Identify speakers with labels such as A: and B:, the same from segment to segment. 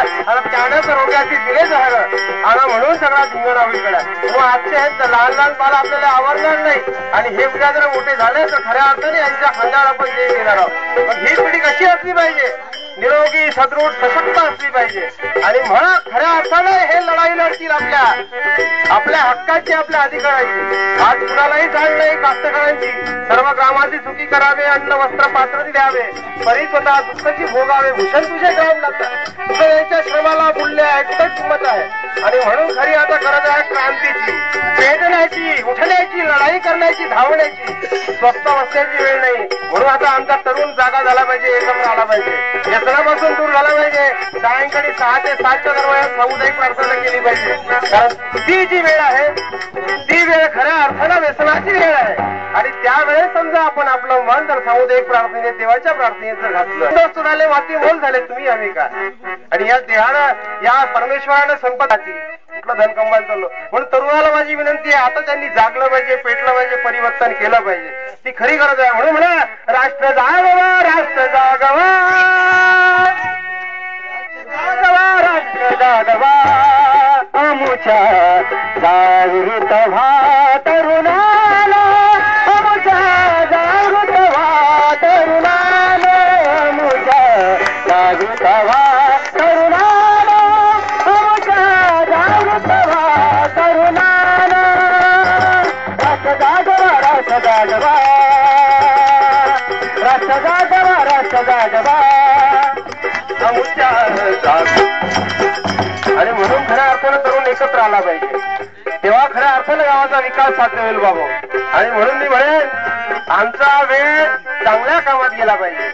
A: आता त्यानंच रोग्याची दिले जहर आणि म्हणून सगळा धिंगाणा होईकडे. मग आजचे हे लहान लहान बाल आपल्याला आवडणार नाही आणि हे उद्या जर मोठे झाले तर खऱ्या अर्थाने यांच्या खांद्यावर आपण देव देणार आहोत. मग ही पिढी कशी असली पाहिजे? निरोगी सदृढ सशक्त असली पाहिजे. आणि म्हणा खऱ्या अर्थाने हे लढाई लढतील आपल्या हक्काची, आपल्या अधिकाराची. आज कुणालाही जाण नाही कास्तकारांची. सर्व ग्रामाची चुकी करावे, अन्न वस्त्र पात्र द्यावे, परी स्वतः दुःखाची भोगावे, भूषण तुझे काम लागतात. तुझं याच्या श्रमाला मूल्य आहे, कुठे किंमत आहे. आणि म्हणून खरी आता गरज आहे क्रांतीची, पेटण्याची, उठण्याची, लढाई करण्याची, धावण्याची. स्वस्त बसण्याची वेळ नाही. म्हणून आता आमचा तरुण जागा झाला पाहिजे, एकत्र आला पाहिजे, व्यसनापासून दूर झाला पाहिजे. सायंकाळी 6 ते 7च्या दरम्यान सामुदायिक प्रार्थना केली पाहिजे. कारण ती जी वेळ आहे ती वेळ खऱ्या अर्थानं व्यसनाची वेळ आहे. आणि त्यावेळेस समजा आपण आपलं मन जर सामुदायिक प्रार्थनेने, देवाच्या प्रार्थनेत जर घातलं झाले, माती मोल झाले तुम्ही आम्ही का. आणि या देहानं, या परमेश्वरानं संपत्ती कुठलं धन कमवायला चाललो. म्हणून तरुणाला माझी विनंती आहे, आता त्यांनी जागलं पाहिजे, पेटलं पाहिजे, परिवर्तन केलं पाहिजे. ती खरी गरज आहे. म्हणून म्हणा राष्ट्र जागवा, राष्ट्र जागवा, जागवा राष्ट्र जागवा, अमुच्या जागृत व्हा तरुणाला, अमुच्या जागृत व्हा तरुणाला, अमुच्या जागृत व्हा तरुणाला, अमुच्या जागृत व्हा तरुणाला. राष्ट्र जागवा, राष्ट्र जागवा, राष्ट्र जागवा, राष्ट्र जागवा, अमुच्या जागृत. आणि म्हणून खऱ्या अर्थानं तरुण एकत्र आला पाहिजे, तेव्हा खऱ्या अर्थानं गावाचा विकास साध्य होईल बाबा. आणि म्हणून मी म्हणेन आमचा वेळ चांगल्या कामात गेला पाहिजे.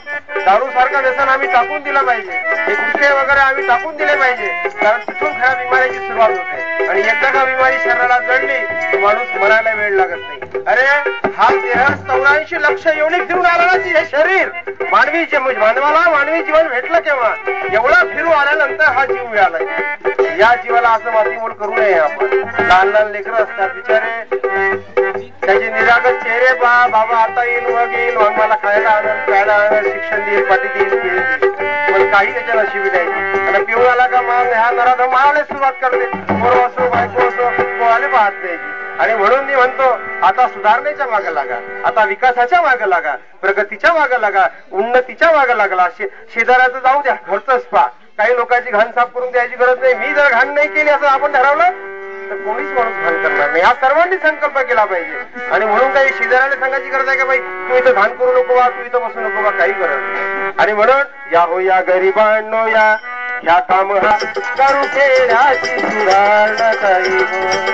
A: दारू सारखं व्यसन आम्ही टाकून दिलं पाहिजे, हे गुटखे वगैरे आम्ही टाकून दिले पाहिजे. कारण तिथून खऱ्या बिमारीची सुरुवात होते. आणि एकदा का बिमारी शरीराला जडली तर माणूस मरायला वेळ लागत नाही. अरे हा देह 84 लक्ष योनिक फिरून आला ना, हे शरीर मानवी मानवाला मानवी जीवन भेटलं केव्हा? एवढा फिरू आल्यानंतर हा जीव मिळालाय. या जीवाला असं मातीमोल करू नये आपण. लहान लहान लेकरं असतात बिचारे, त्याचे निरागस चेहरे पहा, बाबा आता येईल, मग येईल, मग मला खायला आणून, प्यायला आणून, शिक्षण देईल, पाठी देईल, पिढी देईल, पण काही त्याच्या नशिबी नाही. आता पिऊन आला का मग ह्या नराधम मारायला सुरुवात करते. पोरं असो, बायको असो, कोणाला पाहत नाही. आणि म्हणून मी म्हणतो आता सुधारणेच्या मागे लागा, आता विकासाच्या मागे लागा, प्रगतीच्या मागे लागा, उन्नतीच्या मागे लागला. शेजाऱ्याचं जाऊ द्या, घरचंच पहा. काही लोकांची घाण साफ करून द्यायची गरज नाही. मी जर घाण नाही केली असं आपण ठरवलं तर कोणीच माणूस घाण करणार नाही. हा सर्वांनी संकल्प केला पाहिजे. आणि म्हणून काही शेजाऱ्याने सांगायची गरज आहे का बाई तू इथं घाण करू नको बा, तू इथं बसू नको बा, काही गरज नाही. आणि म्हणून या हो या गरिबांनो या काम हा करू खेळाची सुधारणा काही हो.